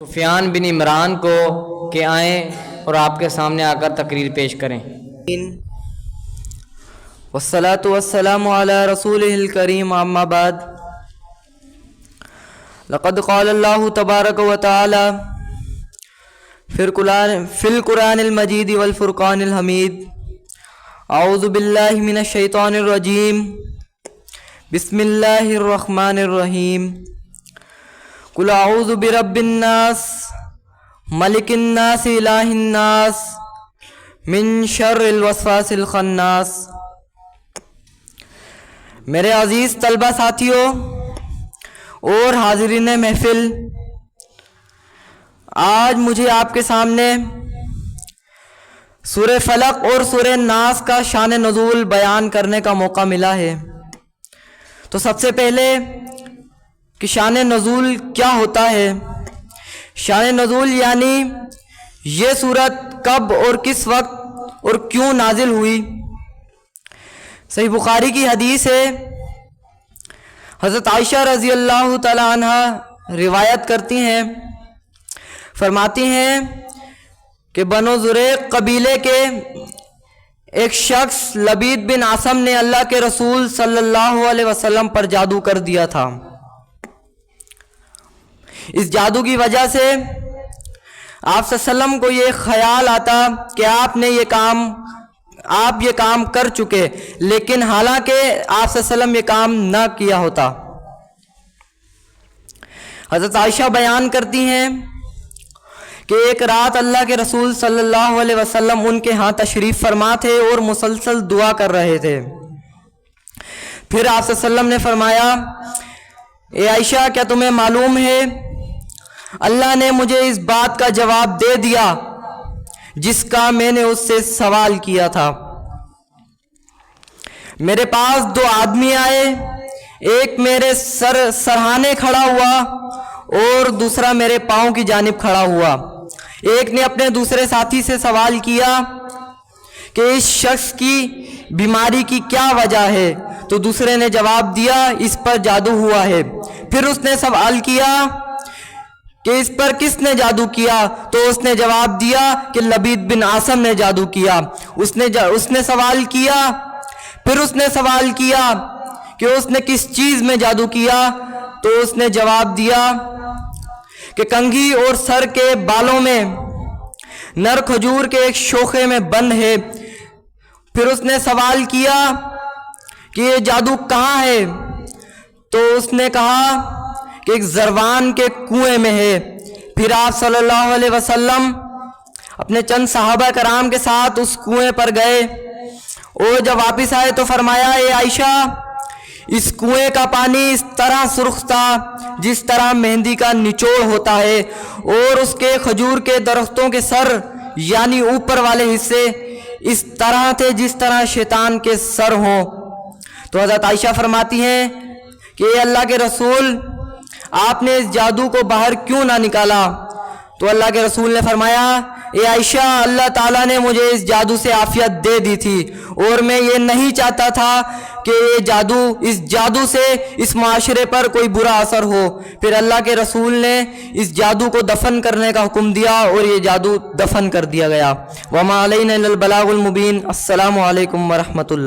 سفیان بن عمران کو کہ آئیں اور آپ کے سامنے آ کر تقریر پیش کریں۔ والصلاة والسلام على رسوله الكريم اما بعد لقد قال الله تبارك وتعالى في القرآن المجيد والفرقان الحميد اعوذ بالله من الشيطان الرجيم بسم الله الرحمن الرحيم قل اعوذ برب الناس ملک الناس الہ الناس من شر الوسواس الخناس۔ میرے عزیز طلبہ ساتھیوں اور حاضرین محفل، آج مجھے آپ کے سامنے سورہ فلق اور سورہ ناس کا شان نزول بیان کرنے کا موقع ملا ہے۔ تو سب سے پہلے کہ شان نزول کیا ہوتا ہے؟ شان نزول یعنی یہ سورت کب اور کس وقت اور کیوں نازل ہوئی۔ صحیح بخاری کی حدیث ہے، حضرت عائشہ رضی اللہ تعالی عنہ روایت کرتی ہیں، فرماتی ہیں کہ بنو زریق قبیلے کے ایک شخص لبید بن عاصم نے اللہ کے رسول صلی اللہ علیہ وسلم پر جادو کر دیا تھا۔ اس جادو کی وجہ سے آپ صلی اللہ علیہ وسلم کو یہ خیال آتا کہ آپ یہ کام کر چکے، لیکن حالانکہ آپ صلی اللہ علیہ وسلم یہ کام نہ کیا ہوتا۔ حضرت عائشہ بیان کرتی ہیں کہ ایک رات اللہ کے رسول صلی اللہ علیہ وسلم ان کے ہاں تشریف فرما تھے اور مسلسل دعا کر رہے تھے۔ پھر آپ صلی اللہ علیہ وسلم نے فرمایا، اے عائشہ، کیا تمہیں معلوم ہے اللہ نے مجھے اس بات کا جواب دے دیا جس کا میں نے اس سے سوال کیا تھا۔ میرے پاس دو آدمی آئے، ایک میرے سرہانے کھڑا ہوا اور دوسرا میرے پاؤں کی جانب کھڑا ہوا۔ ایک نے اپنے دوسرے ساتھی سے سوال کیا کہ اس شخص کی بیماری کی کیا وجہ ہے، تو دوسرے نے جواب دیا اس پر جادو ہوا ہے۔ پھر اس نے سوال کیا کہ اس پر کس نے جادو کیا، تو اس نے جواب دیا کہ لبید بن عاصم نے جادو کیا۔ اس نے سوال کیا، پھر اس نے سوال کیا کہ اس نے کس چیز میں جادو کیا، تو اس نے جواب دیا کہ کنگھی اور سر کے بالوں میں نر کھجور کے ایک شوخے میں بند ہے۔ پھر اس نے سوال کیا کہ یہ جادو کہاں ہے، تو اس نے کہا کہ ایک زروان کے کنویں میں ہے۔ پھر آپ صلی اللہ علیہ وسلم اپنے چند صحابہ کرام کے ساتھ اس کنویں پر گئے اور جب واپس آئے تو فرمایا، اے عائشہ، اس کنویں کا پانی اس طرح سرخ تھا جس طرح مہندی کا نچوڑ ہوتا ہے، اور اس کے کھجور کے درختوں کے سر یعنی اوپر والے حصے اس طرح تھے جس طرح شیطان کے سر ہوں۔ تو حضرت عائشہ فرماتی ہیں کہ اے اللہ کے رسول، آپ نے اس جادو کو باہر کیوں نہ نکالا؟ تو اللہ کے رسول نے فرمایا، اے عائشہ، اللہ تعالیٰ نے مجھے اس جادو سے عافیت دے دی تھی اور میں یہ نہیں چاہتا تھا کہ اس جادو سے اس معاشرے پر کوئی برا اثر ہو۔ پھر اللہ کے رسول نے اس جادو کو دفن کرنے کا حکم دیا اور یہ جادو دفن کر دیا گیا۔ وما علینا الا البلاغ المبین۔ السلام علیکم ورحمۃ اللہ۔